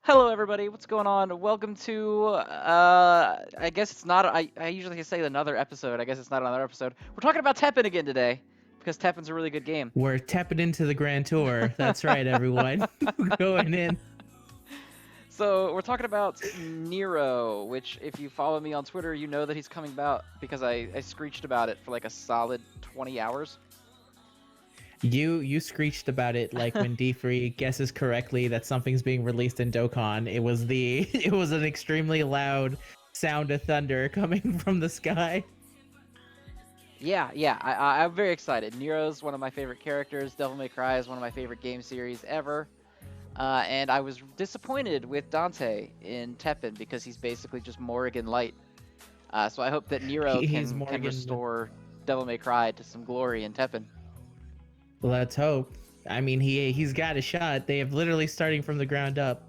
Hello, everybody. What's going on? Welcome to, I guess it's not, I usually say another episode. I guess it's not another episode. We're talking about Teppen again today because Teppen's a really good game. We're tapping into the Grand Tour. That's right, everyone. Going in. So we're talking about Nero, which if you follow me on Twitter, you know that he's coming about because I screeched about it for like a solid 20 hours. You screeched about it like when D3 guesses correctly that something's being released in Dokkan. It was the it was an extremely loud sound of thunder coming from the sky. Yeah, I'm very excited. Nero's one of my favorite characters. Devil May Cry is one of my favorite game series ever. And I was disappointed with Dante in Teppen because he's basically just Morrigan Light. So I hope that Nero He's can Morgan. restore Devil May Cry to some glory in Teppen. Let's hope. I mean, he's got a shot. They have literally starting from the ground up.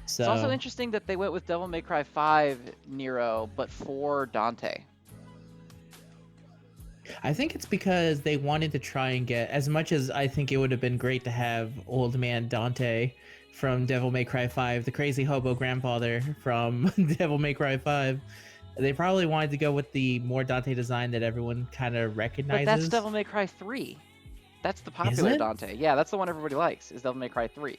It's also So interesting that they went with Devil May Cry 5 Nero, but for Dante. I think it's because they wanted to try and get, as much as I think it would have been great to have old man Dante from Devil May Cry 5, the crazy hobo grandfather from Devil May Cry 5. They probably wanted to go with the more Dante design that everyone kind of But that's recognizes. Devil May Cry 3. That's the Is popular it? Dante. Yeah, that's the one everybody likes, is Devil May Cry 3.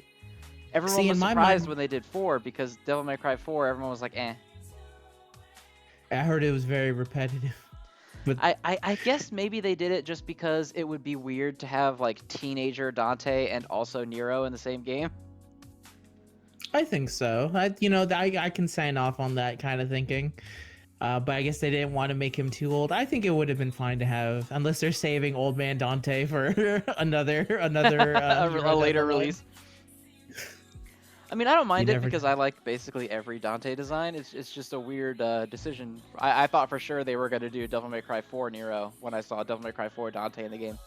Everyone See, was in my surprised mind, when they did 4 because Devil May Cry 4, everyone was like, eh. I heard it was very repetitive. But I guess maybe they did it just because it would be weird to have like teenager Dante and also Nero in the same game. I think so. I can sign off on that kind of thinking. But I guess they didn't want to make him too old. I think it would have been fine to have, unless they're saving old man Dante for another hero A down the later line. release. I mean, I don't You mind it never. because I like basically every Dante design. It's just a weird decision. I thought for sure they were going to do Devil May Cry 4 Nero when I saw Devil May Cry 4 Dante in the game.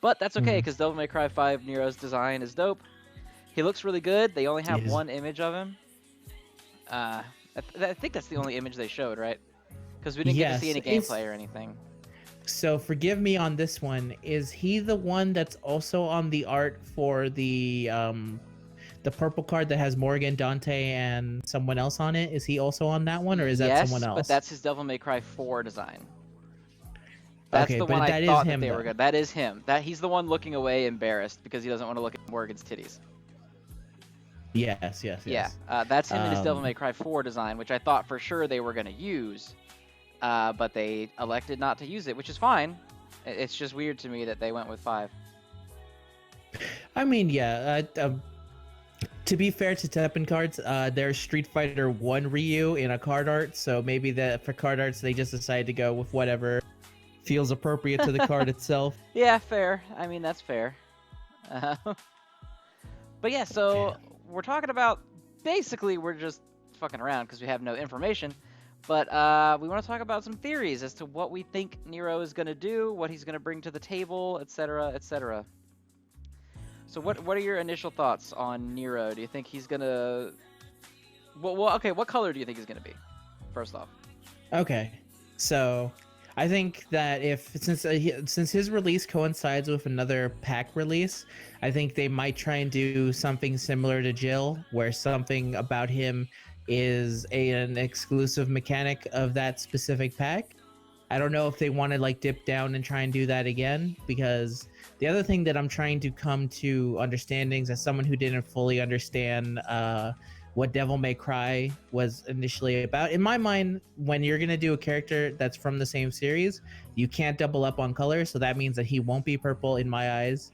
But that's okay Mhm. because Devil May Cry 5 Nero's design is dope. He looks really good. They only have Yes. one image of him. I think that's the only image they showed, right? Because we didn't get to see Yes. any gameplay or anything. So forgive me on this one. Is he the one that's also on the art for the purple card that has Morgan, Dante, and someone else on it? Is he also on that one, or is that someone Yes, but else? that's his Devil May Cry 4 design. That's Okay, the one but I that is thought that him they were though. good. That is him. That he's the one looking away, embarrassed because he doesn't want to look at Morgan's titties. Yes, yes, Yeah, yes. that's him in his Devil Um, May Cry 4 design, which I thought for sure they were gonna use, but they elected not to use it, which is fine. It's just weird to me that they went with 5. I mean, yeah. To be fair to Teppen cards, there's Street Fighter One Ryu in a card art, so maybe that for card arts they just decided to go with whatever feels appropriate to the card itself. Yeah, fair. I mean, that's fair. Uh, but yeah, Okay. so we're talking about basically we're just fucking around because we have no information. But we want to talk about some theories as to what we think Nero is going to do, what he's going to bring to the table, etc., etc. So what are your initial thoughts on Nero? Do you think he's going to... Well, okay, what color do you think he's going to be, first off? Okay, so I think that if since his release coincides with another pack release, I think they might try and do something similar to Jill, where something about him is an exclusive mechanic of that specific pack. I don't know if they want to like dip down and try and do that again, because the other thing that I'm trying to come to understandings as someone who didn't fully understand what Devil May Cry was initially about. In my mind, when you're gonna do a character that's from the same series, you can't double up on color, so that means that he won't be purple in my eyes.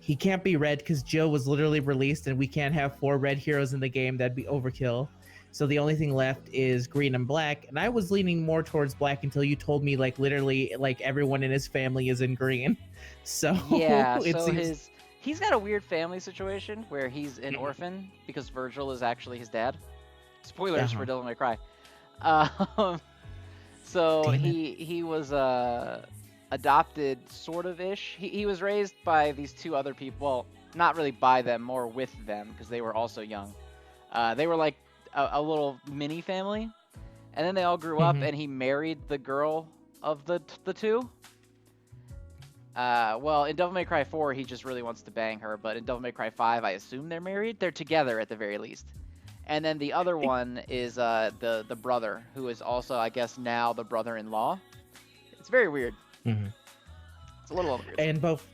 He can't be red because Jill was literally released, and we can't have 4 red heroes in the game. That'd be overkill. So the only thing left is green and black, and I was leaning more towards black until you told me like literally like everyone in his family is in green. So Yeah, it so seems. he's got a weird family situation where he's an orphan because Virgil is actually his dad. Spoilers for Uh-huh. Devil May Cry. Um, so Damn it. he was adopted sort of ish. He was raised by these two other people. Well, not really by them, more with them because they were also young. They were like a little mini family, and then they all grew up, Mhm. and he married the girl of the two. Well, in Devil May Cry 4, he just really wants to bang her, but in Devil May Cry 5, I assume they're married. They're together at the very least. And then the other one is the brother, who is also, I guess, now the brother-in-law. It's very weird. Mm-hmm. It's a little weird. And both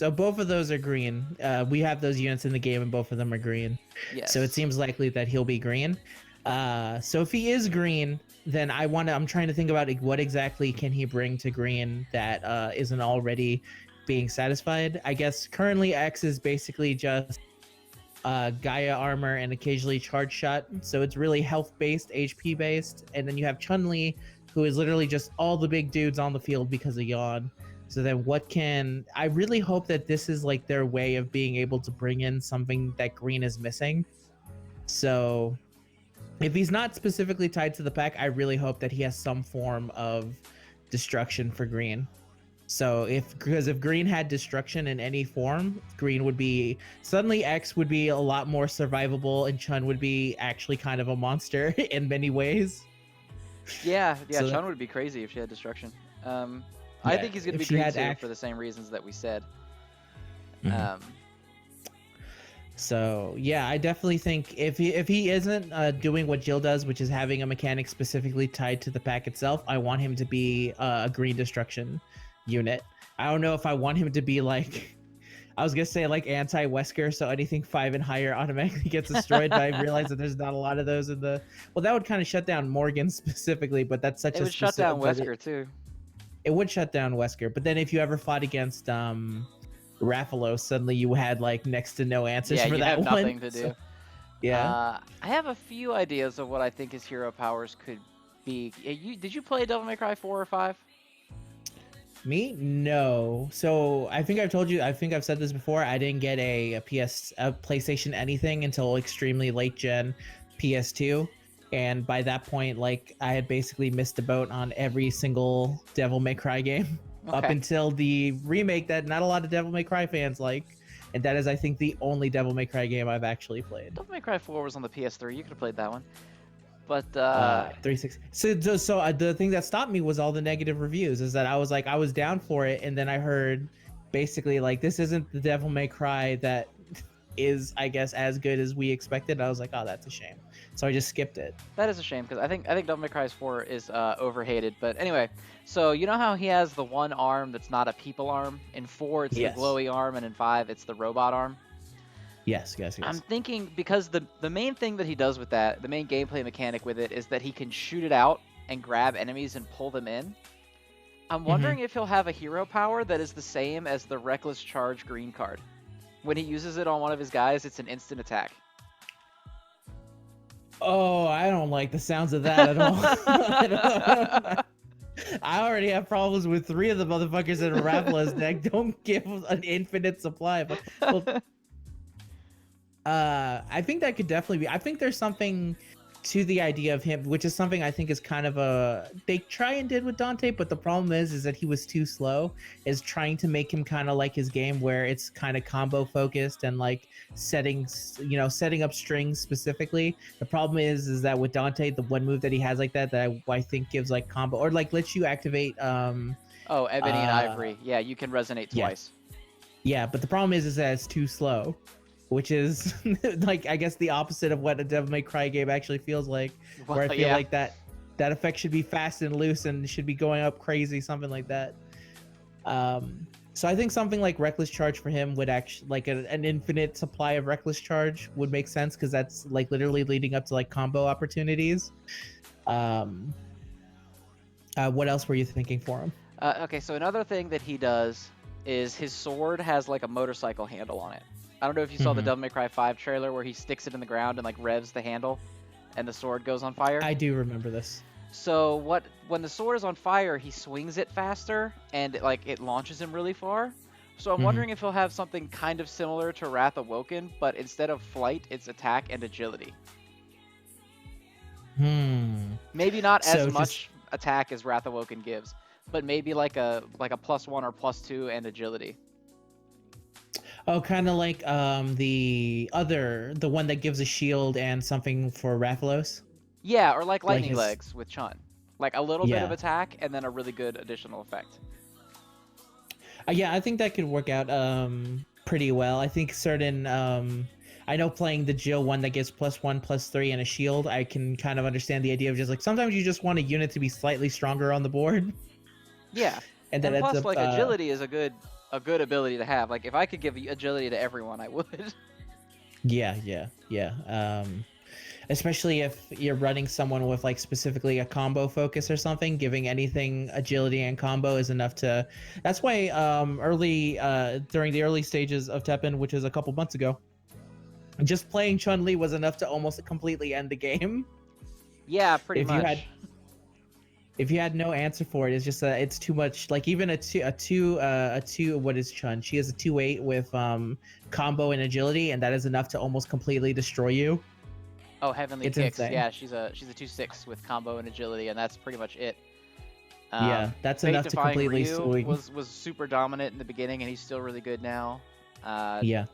of those are green. We have those units in the game, and both of them are green. Yes. So it seems likely that he'll be green. So if he is green, then I'm trying to think about what exactly can he bring to green that isn't already being satisfied. I guess currently X is basically just Gaia armor and occasionally charge shot. So it's really health based, HP based. And then you have Chun-Li, who is literally just all the big dudes on the field because of Yawn. So then I really hope that this is like their way of being able to bring in something that green is missing. So if he's not specifically tied to the pack, I really hope that he has some form of destruction for green. So because if green had destruction in any form, green would be suddenly X would be a lot more survivable, and Chun would be actually kind of a monster in many ways. Yeah, So Chun would be crazy if she had destruction. I think he's going to be green too for the same reasons that we said. Mm-hmm. So yeah, I definitely think if he isn't doing what Jill does, which is having a mechanic specifically tied to the pack itself, I want him to be a green destruction unit. I don't know if I want him to be like, I was gonna say like anti-Wesker, so anything 5 and higher automatically gets destroyed. But I realize that there's not a lot of those in the. Well, that would kind of shut down Morgan specifically, but that's such it a. Would shut down Wesker too. It would shut down Wesker, but then if you ever fought against Rathalos, suddenly you had like next to no answers for that one. Yeah, you have nothing to do. So, yeah. I have a few ideas of what I think his hero powers could be. Did you play Devil May Cry 4 or 5? Me? No. So I think I've told you, I think I've said this before, I didn't get a PlayStation anything until extremely late gen PS2. And by that point, like, I had basically missed the boat on every single Devil May Cry game. Up until the remake that not a lot of Devil May Cry fans like, and that is, I think, the only Devil May Cry game I've actually played. Devil May Cry 4 was on the PS3. You could have played that one, but 360. So the thing that stopped me was all the negative reviews. Is that I was down for it, and then I heard basically like this isn't the Devil May Cry that is, I guess, as good as we expected. I was like, oh, that's a shame. So I just skipped it. That is a shame because I think Devil May Cry 4 is overhated. But anyway, so you know how he has the one arm that's not a people arm? In 4, it's the glowy arm, and in 5, it's the robot arm. Yes. I'm thinking because the main thing that he does with that, the main gameplay mechanic with it, is that he can shoot it out and grab enemies and pull them in. I'm wondering if he'll have a hero power that is the same as the Reckless Charge green card. When he uses it on one of his guys, it's an instant attack. Oh, I don't like the sounds of that at all. I already have problems with 3 of the motherfuckers in Rathalos deck. Don't give an infinite supply. But, well, I think that could definitely be. I think there's something to the idea of him, which is something I think is kind of they try and did with Dante, but the problem is that he was too slow. Is trying to make him kind of like his game where it's kind of combo focused and like setting up strings specifically. The problem is that with Dante, the one move that he has like that I think gives like combo or like lets you activate Ebony and Ivory. Yeah, you can resonate twice. Yeah, but the problem is that it's too slow. Which is like, I guess, the opposite of what a Devil May Cry game actually feels like. Where I feel like that effect should be fast and loose and should be going up crazy, something like that. So I think something like Reckless Charge for him would actually, like an infinite supply of Reckless Charge would make sense because that's like literally leading up to like combo opportunities. What else were you thinking for him? Okay, so another thing that he does is his sword has like a motorcycle handle on it. I don't know if you saw the Devil May Cry 5 trailer where he sticks it in the ground and like revs the handle and the sword goes on fire. I do remember this. So when the sword is on fire, he swings it faster and it launches him really far. So I'm wondering if he'll have something kind of similar to Wrath Awoken, but instead of flight, it's attack and agility. Maybe not as much attack as Wrath Awoken gives, but maybe like a +1 or +2 and agility. Oh, kind of like the one that gives a shield and something for Rathalos? Yeah, or like Lightning Legs with Chun. Like a little bit of attack and then a really good additional effect. Yeah, I think that could work out pretty well. I think certain I know playing the Jill one that gives +1/+3 and a shield, I can kind of understand the idea of just like sometimes you just want a unit to be slightly stronger on the board, Yeah, and that and ends plus, up like agility is a good ability to have. Like if I could give agility to everyone, I would. yeah. Especially if you're running someone with like specifically a combo focus or something, giving anything agility and combo is enough to. That's why early during the early stages of Teppen, which is a couple months ago, just playing Chun-Li was enough to almost completely end the game. Yeah, pretty If you had much. if you had no answer for it, it's just it's too much. Like even a two what is Chun? She has a 2/8 with combo and agility, and that is enough to almost completely destroy you. Oh, Heavenly It's Kicks. insane. Yeah, she's a 2/6 with combo and agility, and that's pretty much it. Yeah, that's Fate enough to Defying completely Ryu swing. was super dominant in the beginning, and he's still really good now. Uh, Yeah.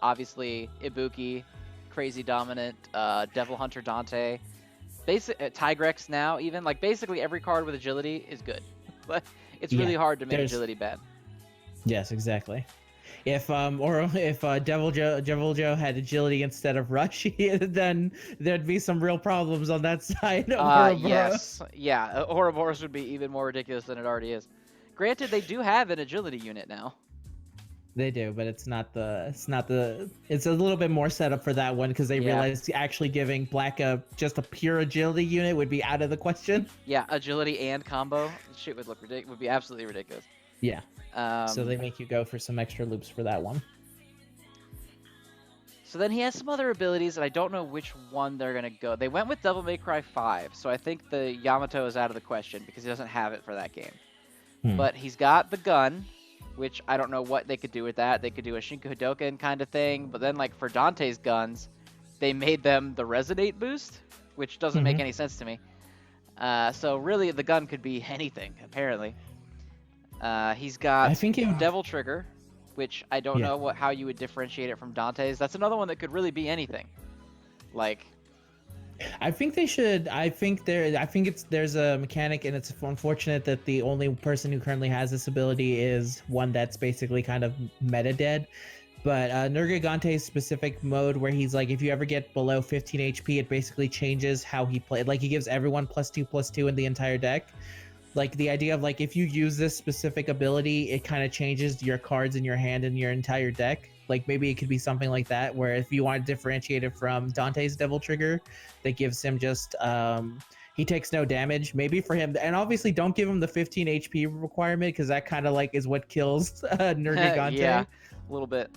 Obviously Ibuki, crazy dominant. Devil Hunter Dante, basic Tigrex now even like basically every card with agility is good, but it's Yeah, really hard to make there's agility bad. yes, exactly. If Devil Joe had agility instead of rush, then there'd be some real problems on that side of Ouroboros. Yes, yeah, Ouroboros would be even more ridiculous than it already is. Granted, they do have an agility unit now. They do, but it's a little bit more set up for that one because they Yeah, realized actually giving Black just a pure agility unit would be out of the question. yeah, agility and combo. Shit would look ridiculous. Would be absolutely ridiculous. Yeah, so Um, they make you go for some extra loops for that one. so then he has some other abilities, and I don't know which one they're gonna go. They went with Devil May Cry 5, so I think the Yamato is out of the question because he doesn't have it for that game. Hmm. But he's got the gun, which I don't know what they could do with that. They could do a Shinku Hadoken kind of thing, but then like for Dante's guns, they made them the Resonate boost, which doesn't make Mhm. any sense to me. So really, the gun could be anything apparently. He's I got think it. Devil Trigger, which I don't Yeah. know how you would differentiate it from Dante's. That's another one that could really be anything. Like, I think they should. I think there. I think there's a mechanic, and it's unfortunate that the only person who currently has this ability is one that's basically kind of meta dead. But Nergigante's specific mode, where he's like, if you ever get below 15 HP, it basically changes how he played. Like he gives everyone +2/+2 in the entire deck. Like the idea of like if you use this specific ability, it kind of changes your cards in your hand and your entire deck. Like maybe it could be something like that, where if you want to differentiate it from Dante's Devil Trigger, that gives him just he takes no damage. Maybe for him, and obviously don't give him the 15 HP requirement because that kind of like is what kills yeah, Nergigante. a little bit.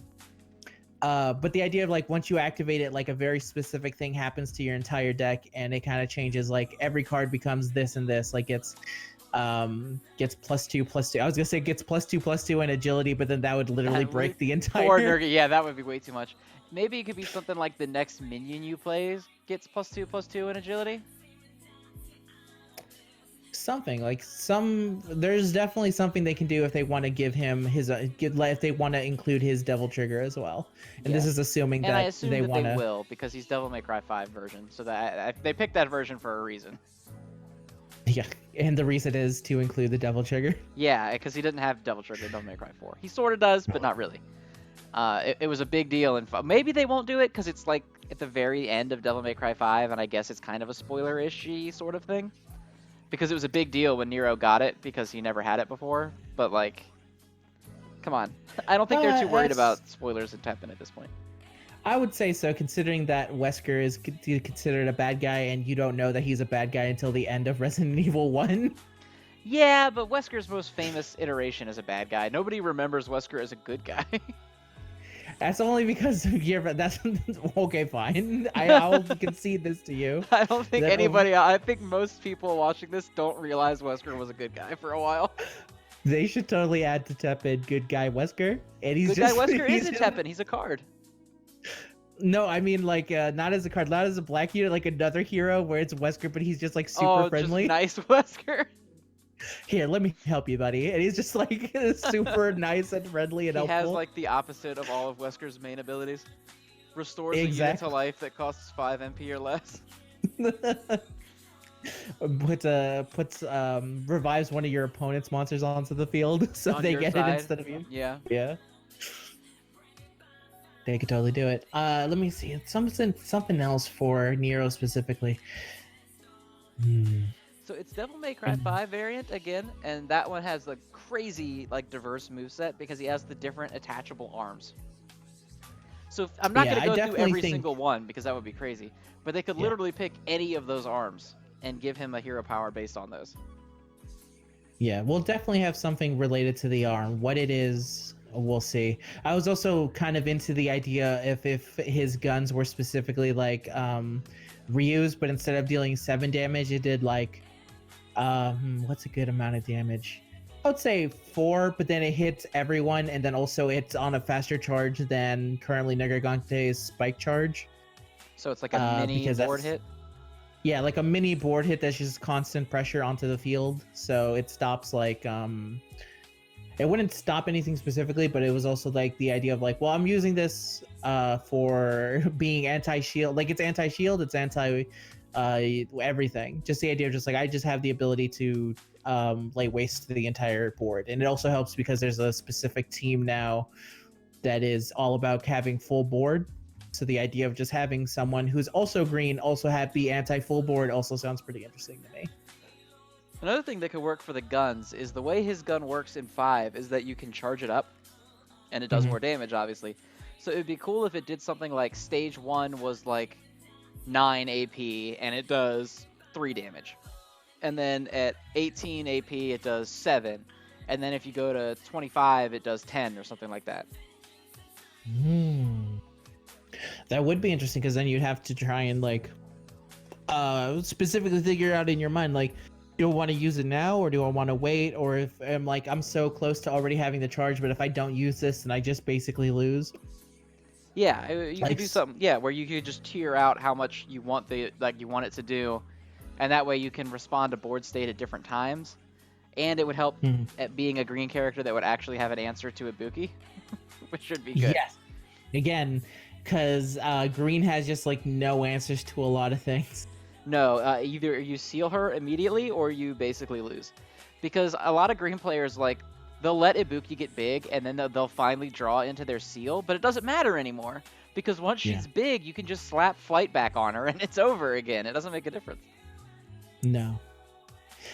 But the idea of like once you activate it, like a very specific thing happens to your entire deck, and it kind of changes. Like every card becomes this and this. Like it's gets +2/+2. I was gonna say gets +2/+2 in agility, but then that would literally break the entire. Poor Nergi. Yeah, that would be way too much. Maybe it could be something like the next minion you plays gets +2/+2 in agility. Something like there's definitely something they can do if they want to give him his if they want to include his Devil Trigger as well. And this Yes. is assuming And I that assume they that want they to. will because he's Devil May Cry 5 version. So that they picked that version for a reason. Yeah, and the reason is to include the Devil Trigger. Yeah, because he didn't have Devil Trigger in Devil May Cry 4. He sort of does, but not really. It was a big deal, and maybe they won't do it because it's like at the very end of Devil May Cry 5, and I guess it's kind of a spoiler-ishy sort of thing. Because it was a big deal when Nero got it because he never had it before. But like, come on, I don't think they're too worried about spoilers in Teppen at this point. I would say so, considering that Wesker is considered a bad guy, and you don't know that he's a bad guy until the end of Resident Evil 1. Yeah, but Wesker's most famous iteration is a bad guy. Nobody remembers Wesker as a good guy. That's only because that's okay. Fine, I'll concede this to you. I don't think That anybody. I think most people watching this don't realize Wesker was a good guy for a while. They should totally add to Teppen good guy Wesker, and he's Good just guy Wesker he's is in just- Teppen. He's a card. No, I mean like not as a card, not as a black hero, like another hero where it's Wesker, but he's just like super friendly. Just nice Wesker. Here, let me help you, buddy. And he's just like super nice and friendly and He helpful. has like the opposite of all of Wesker's main abilities. Restores a unit to Exactly. life that costs 5 MP or less. revives one of your opponent's monsters onto the field, so On they your get it side, instead of you. yeah. Yeah, they could totally do it. Let me see. It's something else for Nero specifically. Hmm. So it's Devil May Cry 5 variant again, and that one has a crazy like diverse moveset because he has the different attachable arms. So I'm not Yeah, gonna I go through definitely every think. single one because that would be crazy. But they could Yeah. literally pick any of those arms and give him a hero power based on those. Yeah, we'll definitely have something related to the arm. What it is, we'll see. I was also kind of into the idea if his guns were specifically like Ryu's, but instead of dealing 7 damage, it did like what's a good amount of damage? I would say 4, but then it hits everyone, and then also it's on a faster charge than currently Negagante's spike charge. So it's like a mini Because board that's hit. yeah, like a mini board hit that's just constant pressure onto the field. So it stops like it wouldn't stop anything specifically, but it was also like the idea of like, well, I'm using this for being anti-shield. Like it's anti-shield, it's anti everything. Just the idea of just like I just have the ability to lay waste to the entire board. And it also helps because there's a specific team now that is all about having full board. So the idea of just having someone who's also green also have be anti full board also sounds pretty interesting to me. Another thing that could work for the guns is the way his gun works in 5 is that you can charge it up, and it does Mhm. more damage, obviously. So it would be cool if it did something like stage 1 was like 9 AP, and it does 3 damage. And then at 18 AP, it does 7. And then if you go to 25, it does 10 or something like that. Mm. That would be interesting because then you'd have to try and like specifically figure out in your mind like do I want to use it now or do I want to wait, or if I'm like I'm so close to already having the charge, but if I don't use this then I just basically lose. Yeah, you could Like do something. Yeah, where you could just tier out how much you want you want it to do, and that way you can respond to board state at different times, and it would help Mhm. at being a green character that would actually have an answer to Ibuki, which would be good. Yes. Again, because green has just like no answers to a lot of things. No, either you seal her immediately or you basically lose, because a lot of green players like they'll let Ibuki get big and then they'll finally draw into their seal, but it doesn't matter anymore because once Yeah. she's big, you can just slap flight back on her and it's over again. It doesn't make a difference. No.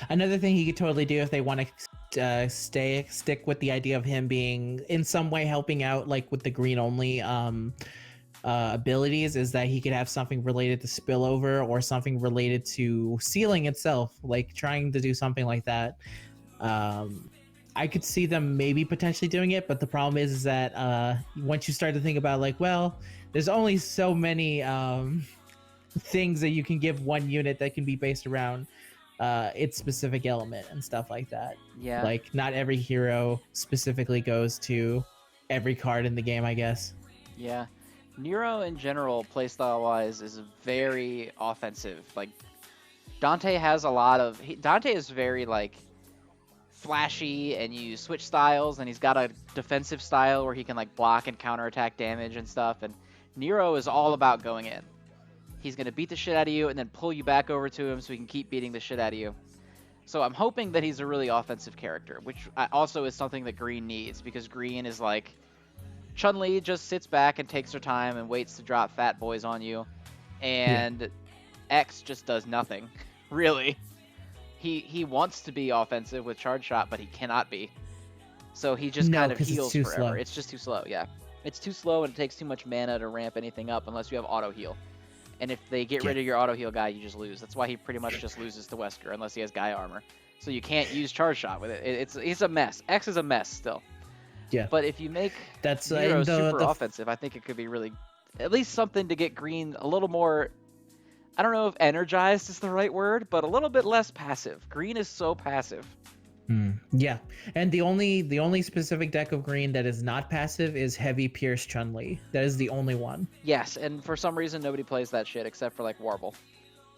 Another thing he could totally do if they want to stick with the idea of him being in some way helping out, like with the green only abilities, is that he could have something related to spillover or something related to sealing itself, like trying to do something like that. I could see them maybe potentially doing it, but the problem is that once you start to think about like, well, there's only so many things that you can give one unit that can be based around its specific element and stuff like that. Yeah. Like not every hero specifically goes to every card in the game, I guess. Yeah. Nero in general, playstyle wise, is very offensive. Like Dante has a lot of Dante is very like flashy and you switch styles, and he's got a defensive style where he can like block and counterattack damage and stuff, and Nero is all about going in. He's going to beat the shit out of you and then pull you back over to him so he can keep beating the shit out of you. So I'm hoping that he's a really offensive character, which also is something that Green needs, because Green is like Chun-Li just sits back and takes her time and waits to drop fat boys on you, and X just does nothing, really. He wants to be offensive with charge shot, but he cannot be. So he just No, kind of because it's heals too forever. slow. It's just too slow, yeah. It's too slow and it takes too much mana to ramp anything up unless you have auto heal. And if they get rid of your auto heal guy, you just lose. That's why he pretty much just loses to Wesker unless he has guy armor. So you can't use charge shot with it. It's a mess. X is a mess still. Yeah. But if you make That's Nero and super offensive, I think it could be really, at least something to get Green a little more, I don't know if energized is the right word, but a little bit less passive. Green is so passive. Yeah, and the only specific deck of green that is not passive is Heavy Pierce Chun-Li. That is the only one. Yes, and for some reason nobody plays that shit except for like Warble.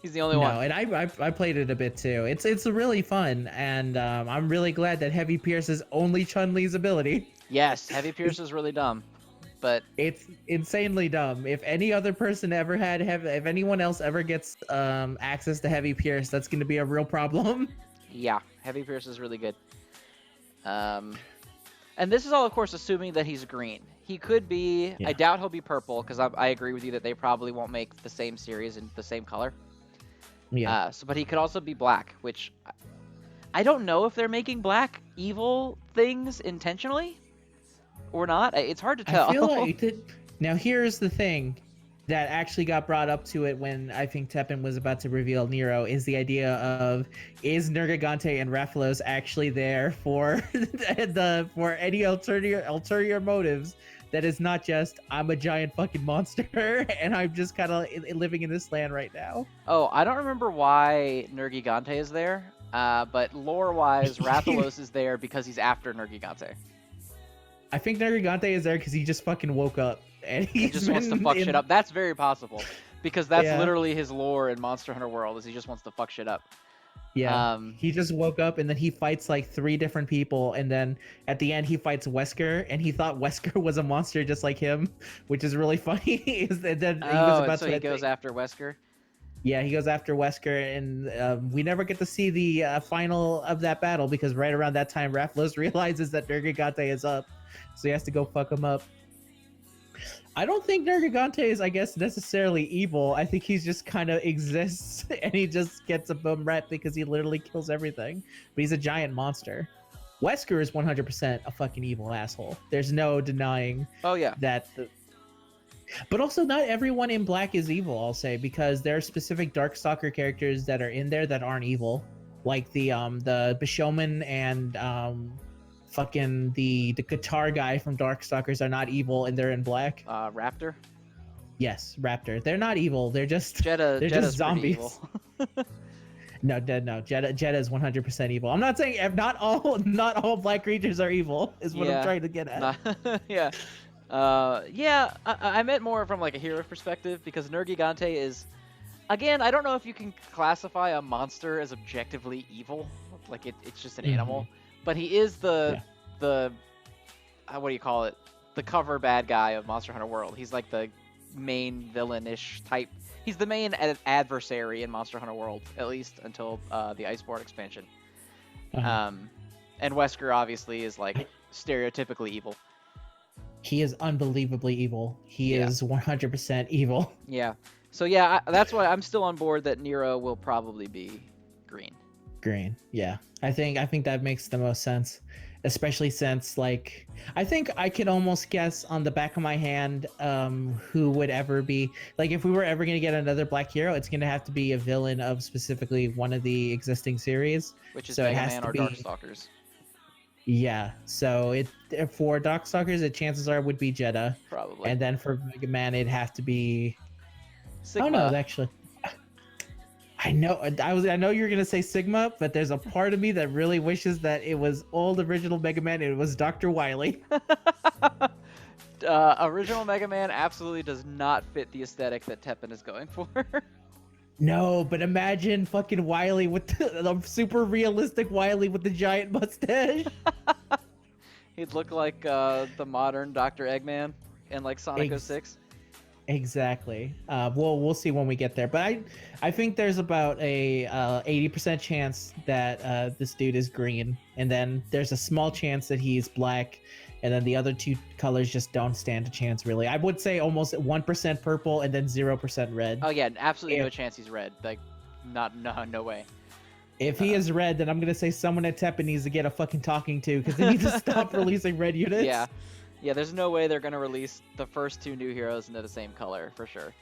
He's the only No, one. and I played it a bit too. It's really fun, and I'm really glad that Heavy Pierce is only Chun-Li's ability. Yes, Heavy Pierce is really dumb. But It's insanely dumb. If any other person ever if anyone else ever gets access to Heavy Pierce, that's going to be a real problem. yeah, Heavy Pierce is really good. Um, and this is all, of course, assuming that he's green. He could be. I Yeah. doubt he'll be purple because I agree with you that they probably won't make the same series in the same color. Yeah. But he could also be black, which I don't know if they're making black evil things intentionally or not. It's hard to I tell. feel like now here's the thing that actually got brought up to it when I think Teppen was about to reveal Nero is the idea of is Nergigante and Rathalos actually there for for any ulterior motives that is not just I'm a giant fucking monster and I'm just kind of living in this land right now. Oh, I don't remember why Nergigante is there, but lore-wise, Rathalos is there because he's after Nergigante. I think Nergigante is there because he just fucking woke up and He just wants to fuck shit up. That's very possible, because that's Yeah. literally his lore in Monster Hunter World, is he just wants to fuck shit up. Yeah, he just woke up and then he fights like 3 different people, and then at the end he fights Wesker, and he thought Wesker was a monster just like him, which is really funny. Is that then he was about so to he goes after Wesker. Yeah, he goes after Wesker, and we never get to see the final of that battle because right around that time, Rathalos realizes that Nergigante is up, so he has to go fuck him up. I don't think Nergigante is, I guess, necessarily evil. I think he's just kind of exists and he just gets a bum rep because he literally kills everything. But he's a giant monster. Wesker is 100% a fucking evil asshole. There's no denying Oh yeah. that. But also, not everyone in Black is evil, I'll say, because there are specific Darkstalker characters that are in there that aren't evil. Like the Bishoman and fucking the guitar guy from Darkstalkers are not evil and they're in Black. Raptor. Yes, Raptor. They're not evil. They're just Jeddah. they're Jeddah's just zombies. evil. No, Jeddah is 100% evil. I'm not saying not all black creatures are evil. Is what I'm trying to get at. Yeah. I meant more from like a hero perspective, because Nergigante is, again, I don't know if you can classify a monster as objectively evil. Like it's just an animal, but he is the what do you call it? The cover bad guy of Monster Hunter World. He's like the main villainish type. He's the main adversary in Monster Hunter World, at least until the Iceborne expansion. And Wesker obviously is like stereotypically evil. He is unbelievably evil. He is 100% evil. Yeah. So yeah, that's why I'm still on board that Nero will probably be green. Green. Yeah. I think that makes the most sense, especially since like I think I could almost guess on the back of my hand who would ever be like if we were ever going to get another black hero, it's going to have to be a villain of specifically one of the existing series, which is so Mega Man or Darkstalkers. Yeah, so for Darkstalkers, the chances are would be Jeddah. Probably. And then for Mega Man, it'd have to be Sigma. Oh no, actually, I know you're gonna say Sigma, but there's a part of me that really wishes that it was old original Mega Man. It was Dr. Wily. Original Mega Man absolutely does not fit the aesthetic that Teppen is going for. No, but imagine fucking Wily with the super realistic Wily with the giant mustache. He'd look like the modern Dr. Eggman in like Sonic 06. Exactly. We'll see when we get there, but I think there's about a 80% chance that this dude is green, and then there's a small chance that he's black, and then the other 2 colors just don't stand a chance really. I would say almost 1% purple and then 0% red. Oh yeah, absolutely no chance he's red. Like, no way. If he is red, then I'm gonna say someone at Teppen needs to get a fucking talking to because they need to stop releasing red units. Yeah, there's no way they're gonna release the first 2 new heroes into the same color for sure.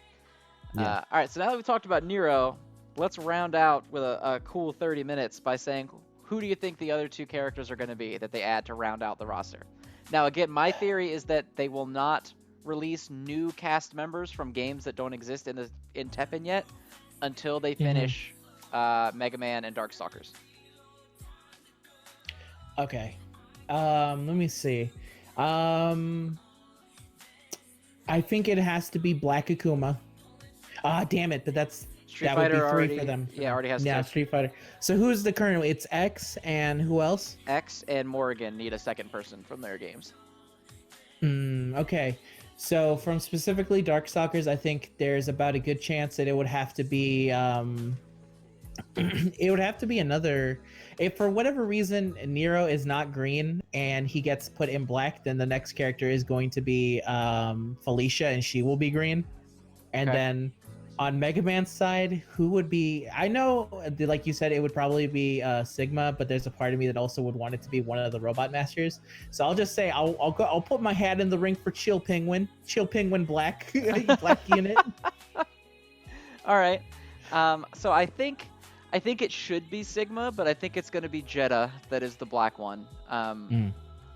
Yeah. All right, so now that we've talked about Nero, let's round out with a cool 30 minutes by saying who do you think the other 2 characters are going to be that they add to round out the roster? Now, again, my theory is that they will not release new cast members from games that don't exist in Teppen yet until they finish Mega Man and Darkstalkers. Okay. Let me see. I think it has to be Black Akuma. Ah, damn it! But Street that Fighter would be 3 already, for them. Yeah, already has 2. Street Fighter. So who's the current? It's X and who else? X and Morrigan need a second person from their games. Okay. So from specifically Darkstalkers, I think there's about a good chance that it would have to be it would have to be another. If for whatever reason Nero is not green and he gets put in black, then the next character is going to be Felicia, and she will be green. And Okay. then on Mega Man's side, who would be? I know, like you said, it would probably be Sigma, but there's a part of me that also would want it to be one of the Robot Masters. So I'll just say I'll put my hat in the ring for Chill Penguin Black, Black Unit. All right. So I think it should be Sigma, but I think it's going to be Jeddah that is the black one. Mm.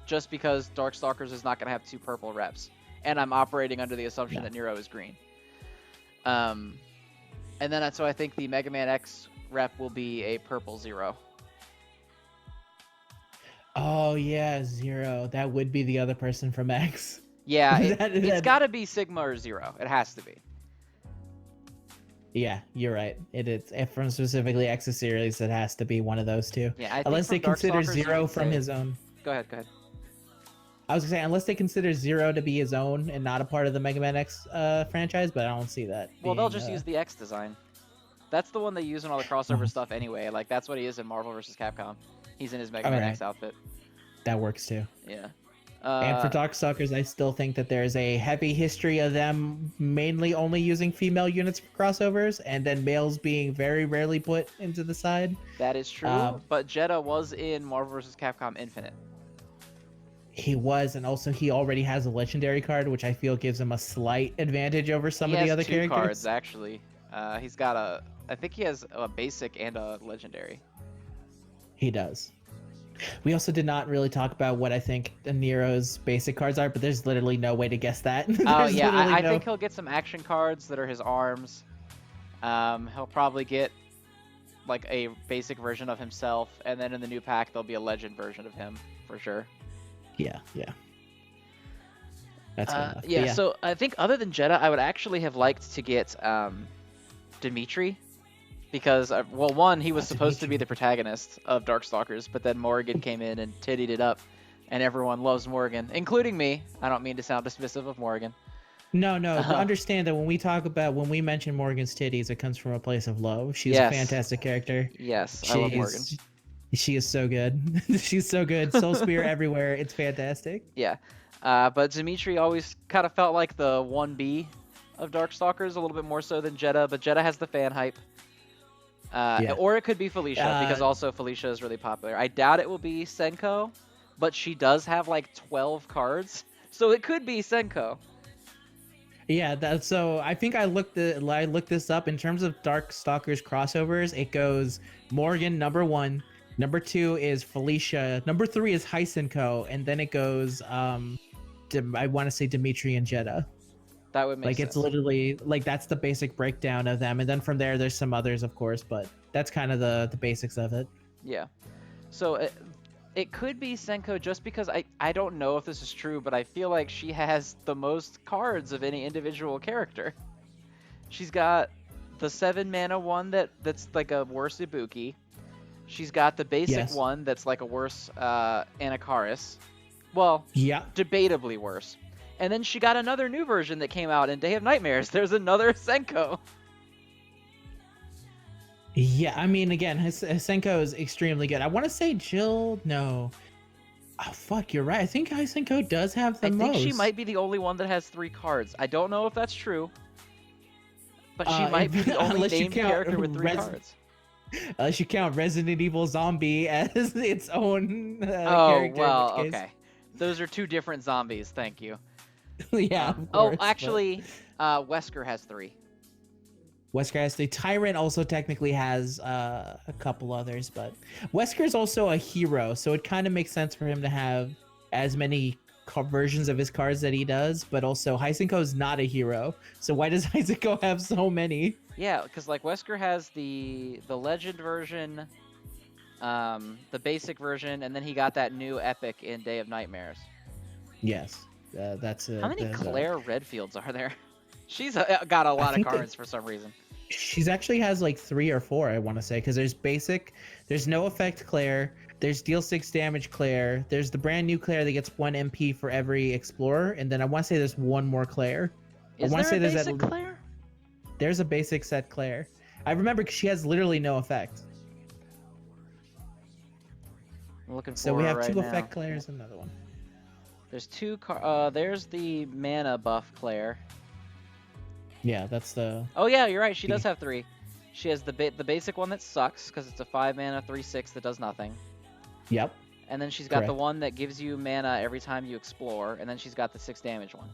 Just because Darkstalkers is not going to have 2 purple reps, and I'm operating under the assumption Yeah. that Nero is green. And then so I think the Mega Man X rep will be a purple 0. Oh yeah, Zero. That would be the other person from X. Yeah, it's That- got to be Sigma or 0. It has to be. Yeah, you're right. It is. If from specifically X's series, it has to be one of those two. Yeah, I think Unless they from consider Darkstalkers, you Zero could from say- his own. Go ahead. I was gonna say, unless they consider Zero to be his own and not a part of the Mega Man X franchise, but I don't see that. Well, they'll being, just use the X design. That's the one they use in all the crossover stuff anyway. Like, that's what he is in Marvel vs. Capcom. He's in his Mega Man Alright. X outfit. that works too. Yeah. And for Darkstalkers, I still think that there's a heavy history of them mainly only using female units for crossovers, and then males being very rarely put into the side. That is true, but Jeddah was in Marvel vs. Capcom Infinite. He was, and also he already has a legendary card, which I feel gives him a slight advantage over some He of the has other 2 characters. cards, actually. He's got I think he has a basic and a legendary. He does. We also did not really talk about what I think the Nero's basic cards are, but there's literally no way to guess that. Oh, There's yeah, literally I no- think he'll get some action cards that are his arms. He'll probably get, like, a basic version of himself, and then in the new pack, there'll be a legend version of him, for sure. Yeah. That's fair enough. But Yeah, so I think other than Jeddah, I would actually have liked to get Dimitri. Because, well, one, he was supposed to be the protagonist of Darkstalkers, but then Morrigan came in and tittied it up, and everyone loves Morrigan, including me. I don't mean to sound dismissive of Morrigan. No, but understand that when we mention Morgan's titties, it comes from a place of love. She's Yes. a fantastic character. Yes, I love Morrigan. She is so good. She's so good. Soul Spear everywhere. It's fantastic. Yeah, but Dimitri always kind of felt like the 1B of Darkstalkers, a little bit more so than Jeddah, but Jeddah has the fan hype. Yeah. Or it could be Felicia, because also Felicia is really popular. I doubt it will be Senko, but she does have like 12 cards, so it could be Senko. Yeah, so I think I looked this up in terms of Darkstalkers crossovers. It goes Morgan number 1, number 2 is Felicia, number 3 is Heisenko, and then it goes I want to say Dimitri and Jeddah. That would make Like sense. it's literally like that's the basic breakdown of them, and then from there's some others, of course, but that's kind of the basics of it. Yeah. So it could be Senko just because I don't know if this is true, but I feel like she has the most cards of any individual character. She's got the 7 mana one that's like a worse Ibuki. She's got the basic Yes. one that's like a worse Anakaris. Well, Yeah, debatably worse. And then she got another new version that came out in Day of Nightmares. There's another Senko. yeah. I mean, again, Hisenko is extremely good. I want to say Jill. No. Oh fuck, you're right. I think Hisenko does have the I most. think she might be the only one that has 3 cards. I don't know if that's true. But she might be the only unless you named count character with 3 cards. Unless you count Resident Evil Zombie as its own Oh, character. in well, which case- okay. Those are 2 different zombies, thank you. Yeah. Of Oh, course, but- actually, Wesker has 3. Wesker has the Tyrant also technically has a couple others, but Wesker is also a hero, so it kind of makes sense for him to have as many versions of his cards that he does. But also, Heisenko is not a hero, so why does Heisenko have so many? Yeah, because like Wesker has the legend version, the basic version, and then he got that new epic in Day of Nightmares. Yes, that's How many Claire Redfields are there? She's got a lot of think that- cards for some reason. She's actually has like 3 or 4, I want to say, because there's basic, there's no effect Claire, There's deal 6 damage Claire. There's the brand new Claire that gets 1 MP for every explorer, and then I want to say there's one more Claire. I Is want to there a say basic Claire? there's a basic set Claire. I remember she has literally no effect. I'm looking So for we it have right 2 now. effect Claires and another one. There's there's the mana buff Claire. Yeah, that's the. Oh yeah, you're right. She does have 3. She has the basic one that sucks because it's a 5 mana 3/6 that does nothing. Yep. And then she's got the Correct. one that gives you mana every time you explore, and then she's got the 6 damage one.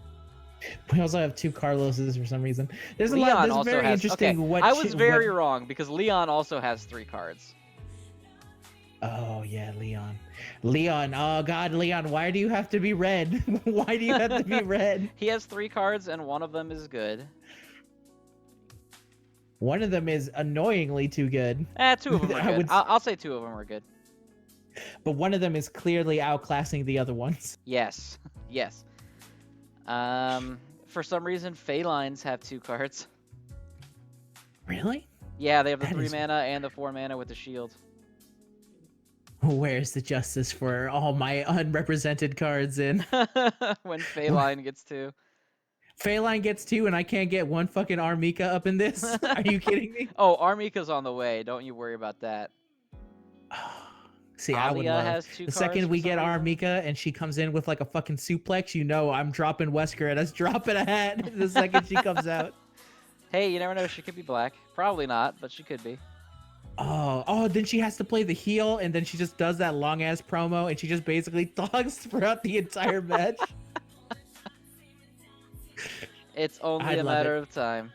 We also have 2 Carloses for some reason. There's a Leon lot. There's also very has. interesting. Okay, What I was very wrong because Leon also has 3 cards. Oh yeah, Leon. Leon. Oh God, Leon. Why do you have to be red? Why do you have to be red? He has 3 cards, and one of them is good. One of them is annoyingly too good. 2 of them are good. I'll say 2 of them are good. But one of them is clearly outclassing the other ones. Yes, yes. For some reason, Phalines have 2 cards. Really? Yeah, they have the That 3 is- mana and the 4 mana with the shield. Where's the justice for all my unrepresented cards in? When Phaline gets 2. Phaline gets 2 and I can't get one fucking Armika up in this? Are you kidding me? Oh, Armika's on the way. Don't you worry about that. See, I would Alia love. has 2 The cards second for we some get reason. Armika and she comes in with like a fucking suplex, you know I'm dropping Wesker and us dropping a hat the second she comes out. Hey, you never know. She could be black. Probably not, but she could be. Oh, then she has to play the heel, and then she just does that long ass promo, and she just basically talks throughout the entire match. It's only I'd a love matter it. of time.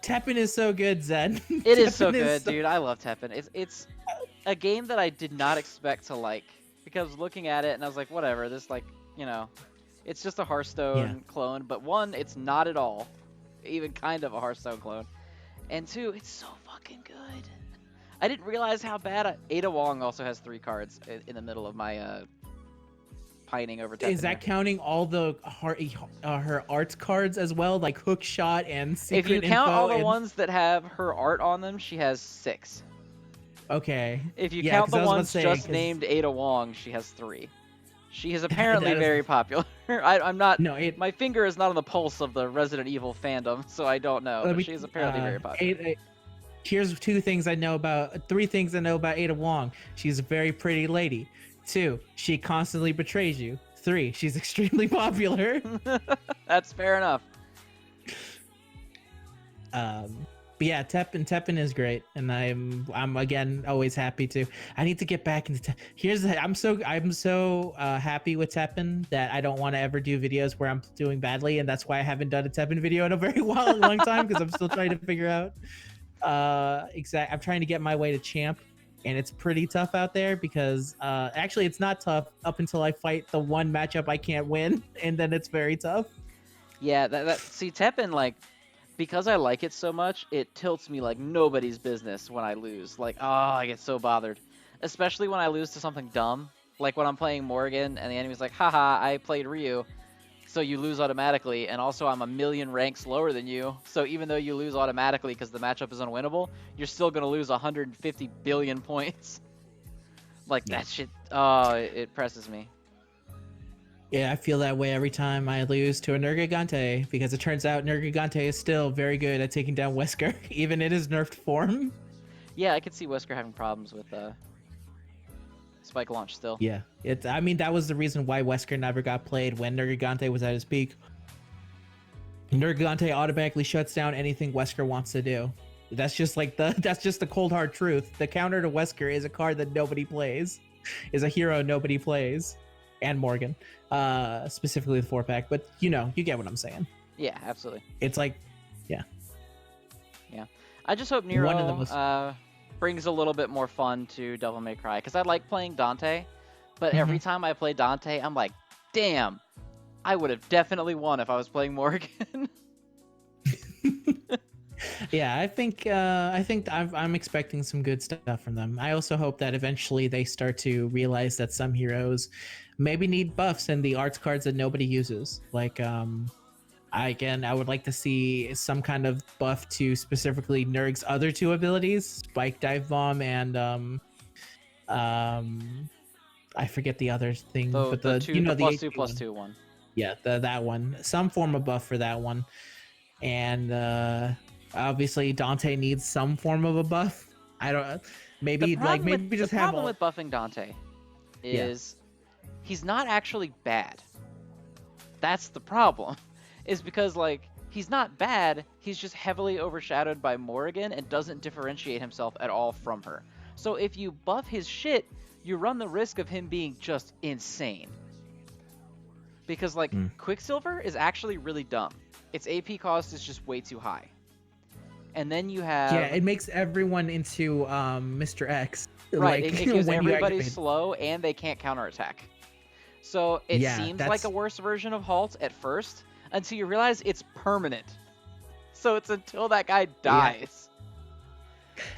Teppen is so good, Zen. It is so Teppen good, dude. I love Teppen. It's a game that I did not expect to like because looking at it and I was like, whatever. This it's just a Hearthstone clone. But 1, it's not at all, even kind of a Hearthstone clone. And 2, it's so fucking good. I didn't realize how bad Ada Wong also has 3 cards in the middle of my pining over Teppen. Is that counting all the her art cards as well, like hook shot and secret If you count info all the and... ones that have her art on them, she has 6. Okay. If you Yeah, count 'cause the I was about to ones say, just 'cause- named Ada Wong, she has 3. She is apparently That is- very popular. I'm not. No, My finger is not on the pulse of the Resident Evil fandom, so I don't know. But she is apparently very popular. Here's 3 things I know about Ada Wong. She's a very pretty lady. 2, she constantly betrays you. 3, she's extremely popular. That's fair enough. But yeah, Teppen is great, and I'm again always happy to. I need to get back into. I'm so happy with Teppen that I don't want to ever do videos where I'm doing badly, and that's why I haven't done a Teppen video in a very long time because I'm still trying to figure out. I'm trying to get my way to champ, and it's pretty tough out there because actually it's not tough up until I fight the one matchup I can't win, and then it's very tough. Yeah, see Teppen because I like it so much, it tilts me like nobody's business when I lose. Like, oh, I get so bothered. Especially when I lose to something dumb. Like when I'm playing Morgan and the enemy's like, haha, I played Ryu. So you lose automatically, and also I'm a million ranks lower than you. So even though you lose automatically because the matchup is unwinnable, you're still going to lose 150 billion points. That shit, oh, it presses me. Yeah, I feel that way every time I lose to a Nergigante because it turns out Nergigante is still very good at taking down Wesker, even in his nerfed form. Yeah, I could see Wesker having problems with Spike Launch still. Yeah, I mean, that was the reason why Wesker never got played when Nergigante was at his peak. Nergigante automatically shuts down anything Wesker wants to do. That's just the cold hard truth. The counter to Wesker is a card that nobody plays, is a hero nobody plays, and Morgan, specifically the 4-pack. But you get what I'm saying. Yeah, absolutely. It's like, yeah. I just hope Nero brings a little bit more fun to Devil May Cry because I like playing Dante, but every time I play Dante, I'm like, damn, I would have definitely won if I was playing Morgan. Yeah, I think I'm expecting some good stuff from them. I also hope that eventually they start to realize that some heroes maybe need buffs in the arts cards that nobody uses. Like, I would like to see some kind of buff to specifically Nerg's other 2 abilities, Spike Dive Bomb and I forget the other thing, The but the you know, the plus HP two plus one. two one. Yeah, that one. Some form of buff for that one. And obviously Dante needs some form of a buff. I don't. Maybe maybe The just have problem all. with buffing Dante Yeah. is he's not actually bad. That's the problem. Is because like he's not bad, he's just heavily overshadowed by Morrigan and doesn't differentiate himself at all from her. So if you buff his shit, you run the risk of him being just insane. Because like Mm. Quicksilver is actually really dumb. Its AP cost is just way too high. And then you have Yeah, it makes everyone into Mr. X. right, Like it gives when you everybody activate. slow and they can't counterattack. So it Yeah, seems like a that's. worse version of Halt at first until you realize it's permanent. So it's until that guy Yeah. dies.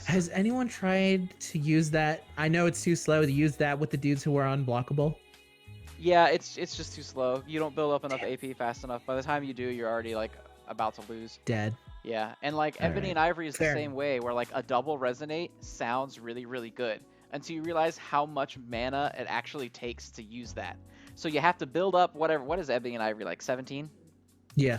Has anyone tried to use that? I know it's too slow to use that with the dudes who are unblockable. Yeah, it's just too slow. You don't build up enough AP fast enough. By the time you do, you're already like about to lose. Dead. Yeah, and like All Ebony right. and Ivory is the Fair same way, where like a double resonate sounds really, really good until you realize how much mana it actually takes to use that. So you have to build up whatever. What is Ebony and Ivory like? 17? Yeah.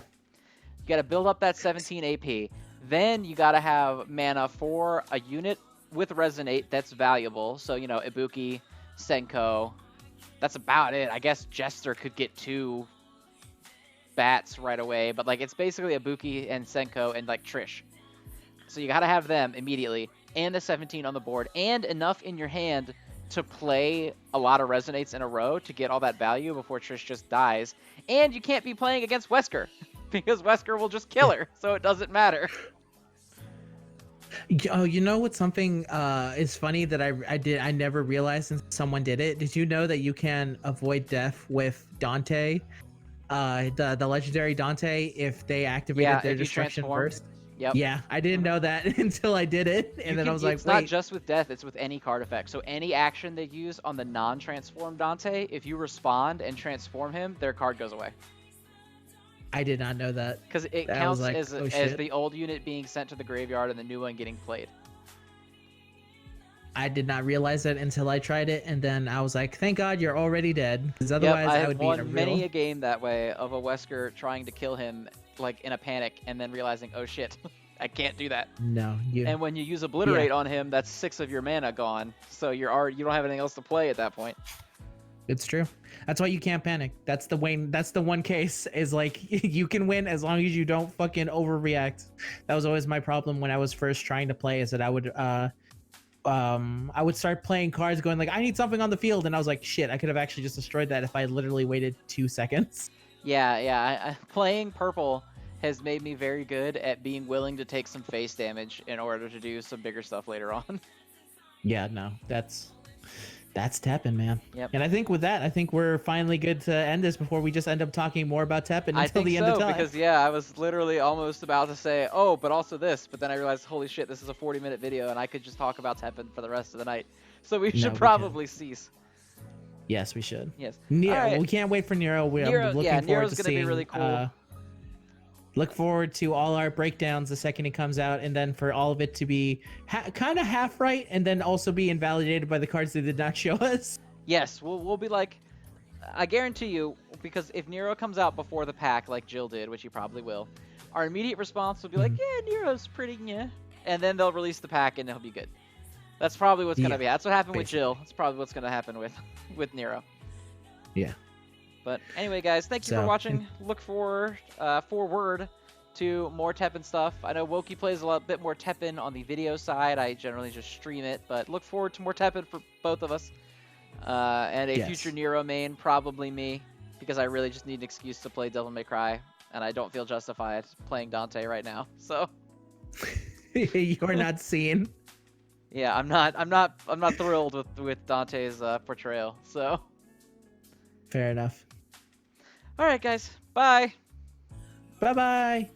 You got to build up that 17 AP. Then you got to have mana for a unit with resonate that's valuable. So you know Ibuki, Senko. That's about it. I guess Jester could get 2 bats right away, but like it's basically Ibuki and Senko and like Trish. So you got to have them immediately, and the 17 on the board, and enough in your hand to play a lot of resonates in a row to get all that value before Trish just dies. And you can't be playing against Wesker because Wesker will just kill her, so it doesn't matter. Oh, you know what? Something is funny that I never realized and someone did it. Did you know that you can avoid death with Dante, the legendary Dante, if they activated Yeah, their if you destruction transform. first? Yep. Yeah, I didn't know that until I did it, and then I was like, It's not wait. just with death, it's with any card effect. So any action they use on the non-transform Dante, if you respond and transform him, their card goes away. I did not know that. Because it I was counts like, as oh as shit. the old unit being sent to the graveyard and the new one getting played. I did not realize that until I tried it, and then I was like, thank God you're already dead, because Yep, otherwise I I have would be in a won many real. a game that way of a Wesker trying to kill him like in a panic and then realizing, oh shit, I can't do that. No, you. And when you use Obliterate on him, that's 6 of your mana gone. So you don't have anything else to play at that point. It's true. That's why you can't panic. That's the Wayne. That's the one case is like you can win as long as you don't fucking overreact. That was always my problem when I was first trying to play. Is that I would start playing cards, going like, I need something on the field, and I was like, shit, I could have actually just destroyed that if I literally waited 2 seconds. Yeah. Playing purple has made me very good at being willing to take some face damage in order to do some bigger stuff later on. Yeah, no, that's Teppen, man. Yep. And I think with that, I think we're finally good to end this before we just end up talking more about Teppen I until think the end of so, time. because yeah, I was literally almost about to say, oh, but also this, but then I realized, holy shit, this is a 40-minute video, and I could just talk about Teppen for the rest of the night. So we should probably cease. Yes, we should. Yes. Nero, right. We can't wait for Nero. Nero, I'm looking yeah, forward Nero's to gonna seeing. be really cool. Look forward to all our breakdowns the second it comes out, and then for all of it to be kind of half right, and then also be invalidated by the cards they did not show us. Yes, we'll be like, I guarantee you, because if Nero comes out before the pack, like Jill did, which he probably will, our immediate response will be like, yeah, Nero's pretty, yeah. And then they'll release the pack and it'll be good. That's probably what's gonna be. That's what happened with Jill. That's probably what's gonna happen with Nero. Yeah. But anyway, guys, thank you for watching. Look forward to more Teppen stuff. I know Wokey plays a bit more Teppen on the video side. I generally just stream it, but look forward to more Teppen for both of us. And a future Nero main, probably me, because I really just need an excuse to play Devil May Cry, and I don't feel justified playing Dante right now. So you're not seen. Yeah, I'm not thrilled with Dante's portrayal. So fair enough. All right, guys. Bye. Bye-bye.